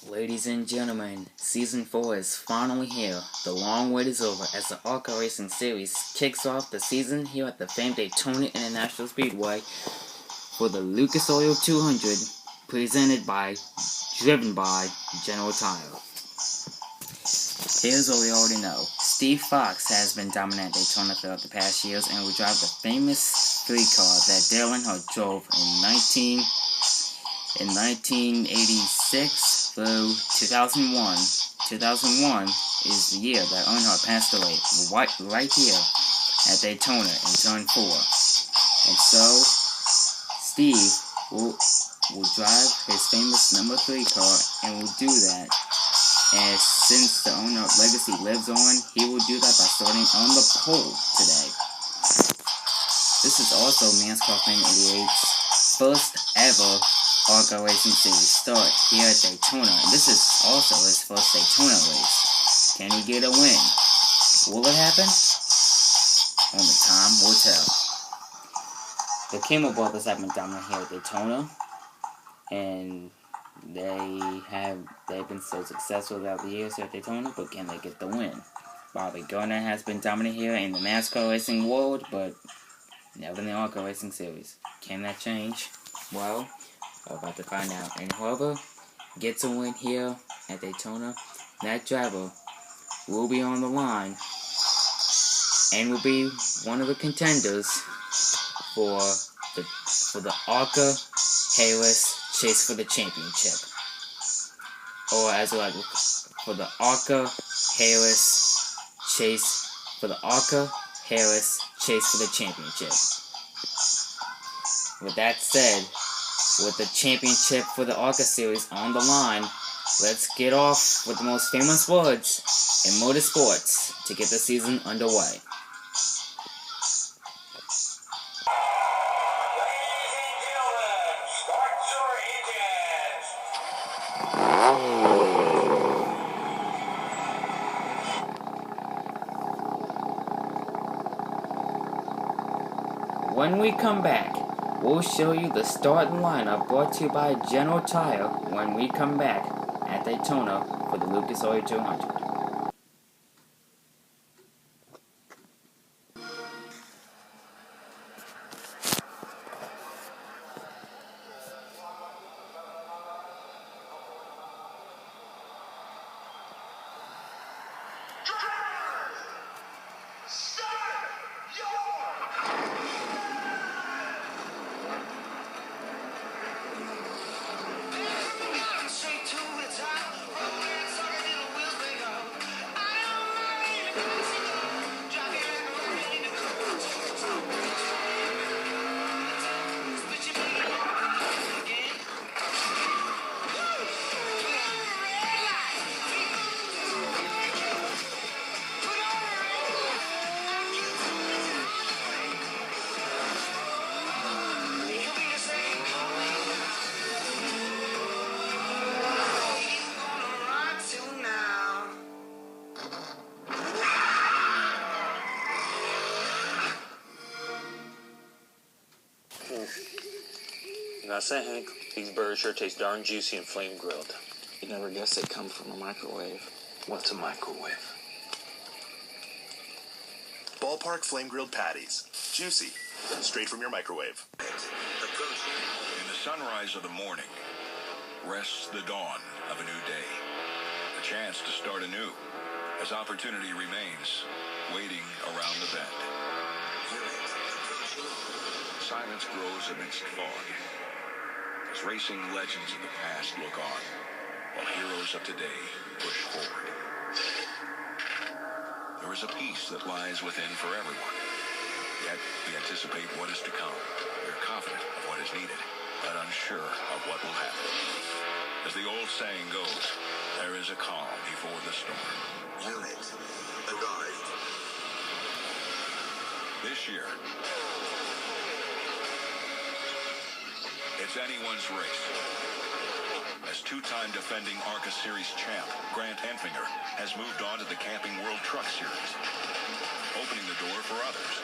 Ladies and gentlemen, Season 4 is finally here. The long wait is over as the ARCA Racing Series kicks off the season here at the famed Daytona International Speedway for the Lucas Oil 200, driven by General Tire. Here's what we already know. Steve Fox has been dominant at Daytona throughout the past years and will drive the famous 3-car that Dale Earnhardt drove in 1986 through 2001. 2001 is the year that Earnhardt passed away, right here at Daytona in Turn 4. And so, Steve will drive his famous number 3 car and will do that. And since the Earnhardt legacy lives on, he will do that by starting on the pole today. This is also NASCAR Fan 88's first ever ARCA Racing Series start here at Daytona, and this is also his first Daytona race. Can he get a win? Will it happen? Only time will tell. The Kimmel brothers have been dominant here at Daytona, and they've been so successful throughout the years here at Daytona, but can they get the win? Bobby Gardner has been dominant here in the NASCAR racing world, but never in the ARCA Racing Series. Can that change? Well, we're about to find out. And whoever gets a win here at Daytona, that driver will be on the line and will be one of the contenders for the ARCA Harris Chase for the Championship. Or as well, for the ARCA Harris Chase for the Championship. With that said, with the championship for the ARCA Series on the line, let's get off with the most famous words in motorsports to get the season underway. When we come back, we'll show you the starting lineup brought to you by General Tire when we come back at Daytona for the Lucas Oil 200. I say, Hank, these burgers sure taste darn juicy and flame grilled. You never guess they come from a microwave. What's a microwave? Ballpark flame grilled patties. Juicy. Straight from your microwave. In the sunrise of the morning rests the dawn of a new day. A chance to start anew as opportunity remains waiting around the bend. Silence grows amidst fog as racing legends of the past look on, while heroes of today push forward. There is a peace that lies within for everyone, yet we anticipate what is to come. We are confident of what is needed, but unsure of what will happen. As the old saying goes, there is a calm before the storm. Unit arrived. This year, it's anyone's race. As two-time defending ARCA Series champ Grant Enfinger has moved on to the Camping World Truck Series, opening the door for others,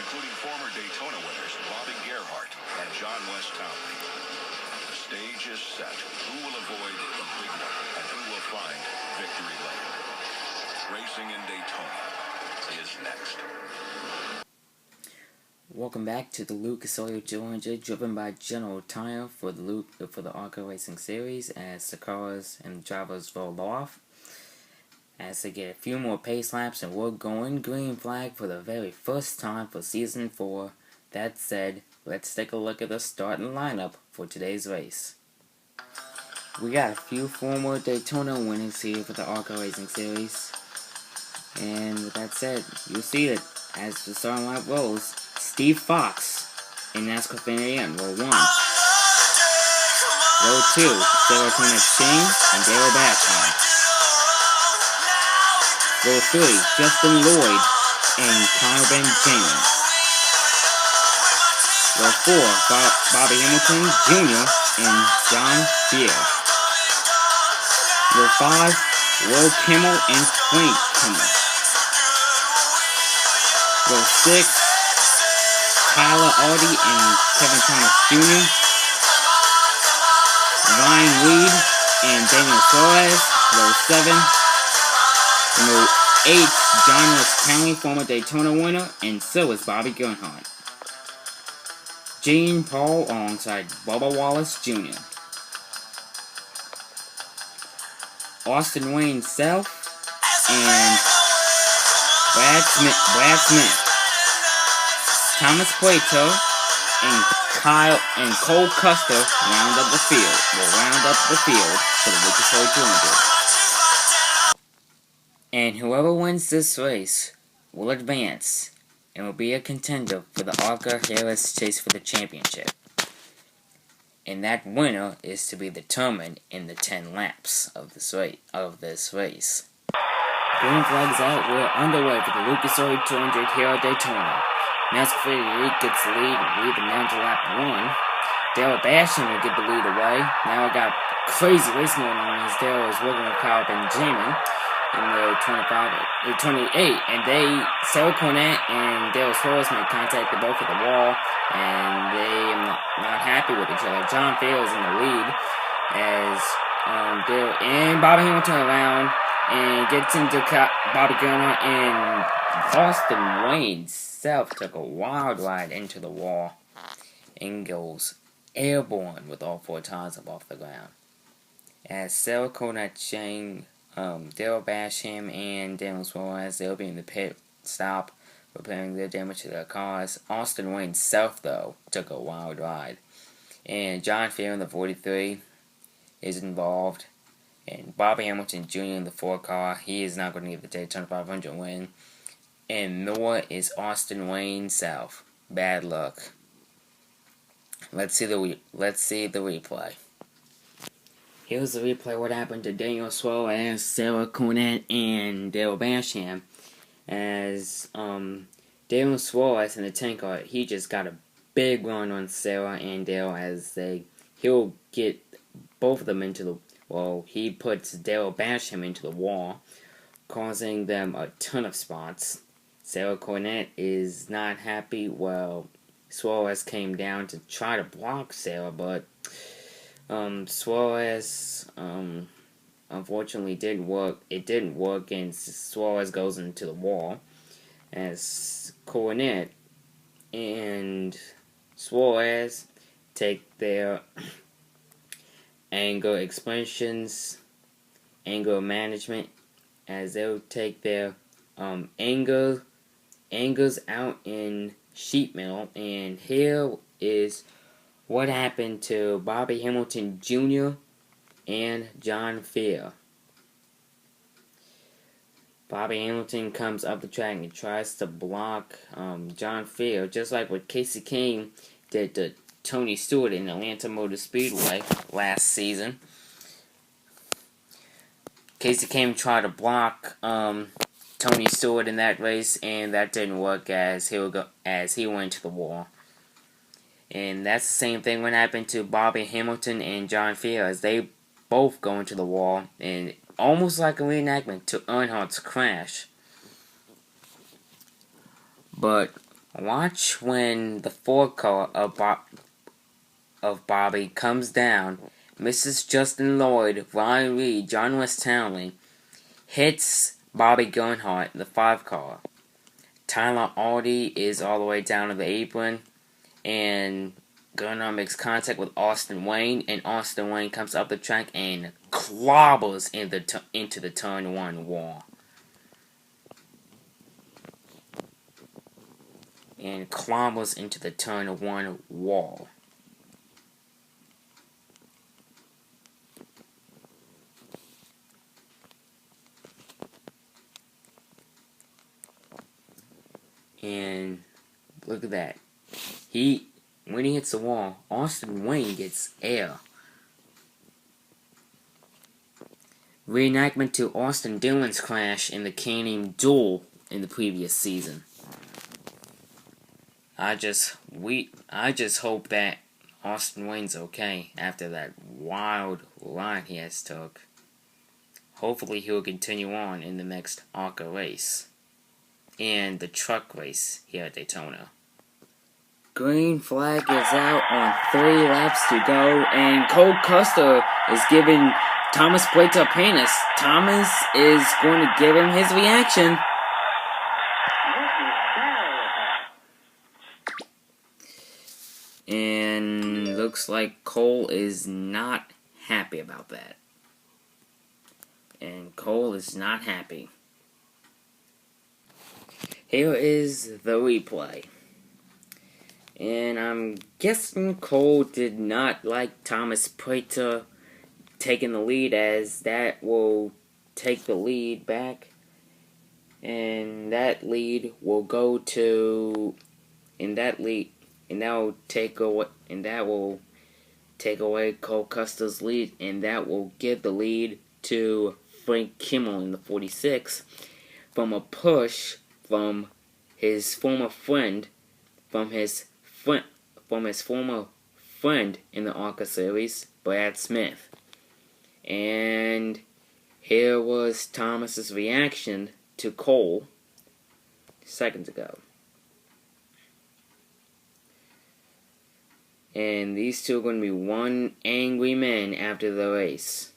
including former Daytona winners Bobby Gerhart and John West Townley. The stage is set. Who will avoid the big one and Welcome back to the Lucas Oil 200, driven by General Tire for the ARCA Racing Series, as the cars and drivers roll off. As they get a few more pace laps, and we're going green flag for the very first time for Season 4. That said, let's take a look at the starting lineup for today's race. We got a few former Daytona winners here for the ARCA Racing Series. And with that said, you'll see it as the starting lineup rolls. Steve Fox in NASCAR Fan AM, row 1. Row 2, Sarah Ching and Daryl Basham. Row 3, Justin Lloyd and Kyle Benjamin. Row 4, Bobby Hamilton Jr. and John Fier. Row 5, Will Kimmel and Frank Kimmel. Row 6, Tyler Audi and Kevin Thomas Jr. Ryan Reed and Daniel Suarez. Row 7. Row 8, John West, former Daytona winner, and so is Bobby Gernhardt. Gene Paul alongside Bubba Wallace Jr. Austin Wayne Self and Brad Smith. Thomas Cueto and Cole Custer will round up the field for the Lucas Oil 200. And whoever wins this race will advance and will be a contender for the ARCA Harris Chase for the championship. And that winner is to be determined in the 10 laps of this race. Green flags out. We're underway for the Lucas Oil 200 here at Daytona. NASCAR 88 gets the lead them down to lap 1. Daryl Basham will get the lead away. Now we got crazy racing going on as Daryl is working with Kyle Benjamin in the 28. And Sarah Cornett and Daryl Suarez make contact. They're both at the wall, and they are not happy with each other. John Fier is in the lead as Daryl and Bobby Hamilton around and gets into Bobby Gernhardt, and Austin Wayne Self took a wild ride into the wall and goes airborne with all 4 tires up off the ground. As Sarah Cornett, Chang, Daryl Basham, and Daniel Suarez, they'll be in the pit stop repairing their damage to their cars. Austin Wayne Self, though, took a wild ride. And John Fier in the 43 is involved. And Bobby Hamilton Jr. in the 4 car, he is not going to get the Daytona 500 win. And nor is Austin Wayne Self. Bad luck. Let's see the replay. Here's the replay. What happened to Daniel Suarez, Sarah Cornett, and Daryl Basham? As Daniel Suarez in the 10 car, he just got a big run on Sarah and Daryl as he'll get both of them into the. Well, he puts Daryl Basham into the wall, causing them a ton of spots. Sarah Cornett is not happy. Well, Suarez came down to try to block Sarah, but Suarez unfortunately didn't work. It didn't work, and Suarez goes into the wall. As Cornett and Suarez take their anger expressions, anger management, as they'll take their angers out in sheet metal. And here is what happened to Bobby Hamilton Jr. and John Fier. Bobby Hamilton comes up the track and tries to block John Fier, just like what Casey Kane did to Tony Stewart in Atlanta Motor Speedway last season. Casey Kane tried to block Tony Stewart in that race, and that didn't work as he went to the wall. And that's the same thing what happened to Bobby Hamilton and John Fier, as they both go into the wall, and almost like a reenactment to Earnhardt's crash. But watch when the 4 car of Bobby comes down. Mrs. Justin Lloyd, Ryan Reed, John West Townley hits Bobby Gernhardt, the 5 car. Tyler Aldi is all the way down to the apron, and Gunnar makes contact with Austin Wayne, and Austin Wayne comes up the track and clobbers into the turn 1 wall. And clobbers into the turn 1 wall. And look at that. When he hits the wall, Austin Wayne gets air. Reenactment to Austin Dillon's crash in the Canyon Duel in the previous season. I just hope that Austin Wayne's okay after that wild ride he has took. Hopefully he'll continue on in the next ARCA race and the truck race here at Daytona. Green flag is out on 3 laps to go, and Cole Custer is giving Thomas Plato a penis. Thomas is going to give him his reaction. And looks like Cole is not happy about that. And Cole is not happy. Here is the replay. And I'm guessing Cole did not like Thomas Prater taking the lead, as that will take the lead back. And that lead will go to... And that will take away Cole Custer's lead, and that will give the lead to Frank Kimmel in the 46 from a push from his former friend, from his former friend in the ARCA series, Brad Smith. And here was Thomas's reaction to Cole seconds ago. And these two are going to be one angry man after the race.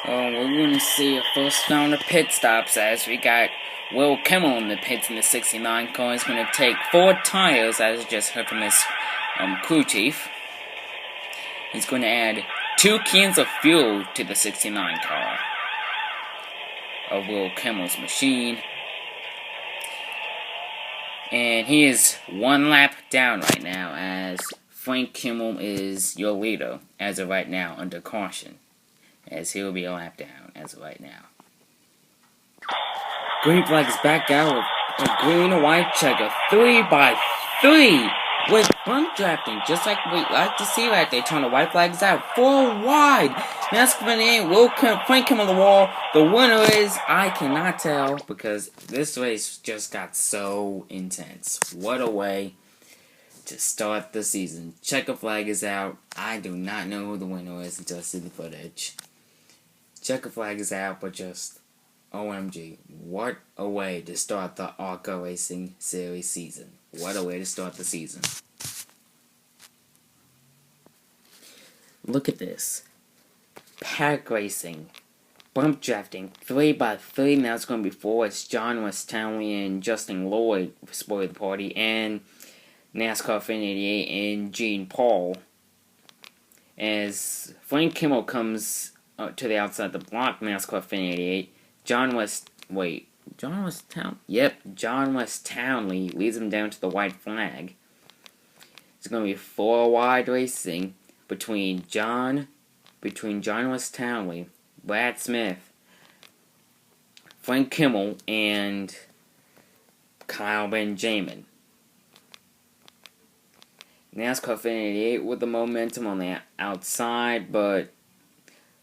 We're going to see a first round of pit stops, as we got Will Kimmel in the pits in the 69 car. He's going to take 4 tires, as I just heard from his crew chief. He's going to add 2 cans of fuel to the 69 car of Will Kimmel's machine. And he is 1 lap down right now, as Frank Kimmel is your leader as of right now under caution, as he will be a lap down as of right now. Green flag is back out with a green and white checker, 3x3 with bump drafting, just like we like to see right there. Daytona. White flag is out, 4 wide. NASCAR will Frank Kimmel on the wall. The winner is, I cannot tell, because this race just got so intense. What a way to start the season. Checker flag is out. I do not know who the winner is until I see the footage. Checker flag is out, but just OMG. What a way to start the ARCA Racing Series season. What a way to start the season. Look at this. Pack racing. Bump drafting. 3x3. Now it's going to be 4. It's John West Townley and Justin Lloyd spoil the party. And NASCAR Fan 88 and Gene Paul. As Frank Kimmel comes to the outside of the block, NASCAR Fan 88. John West Townley leads him down to the white flag. It's going to be 4 wide racing between John West Townley, Brad Smith, Frank Kimmel, and Kyle Benjamin. NASCAR Fan 88 with the momentum on the outside, but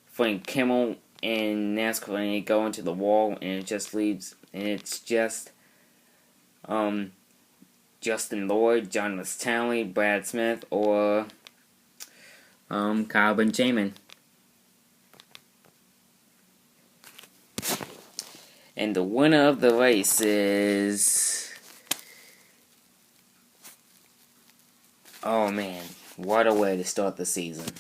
Frank Kimmel and NASCAR Fan 88 go into the wall, and it just leaves, and it's just Justin Lloyd, John West Townley, Brad Smith, or Kyle Benjamin. And the winner of the race is... Oh man, what a way to start the season.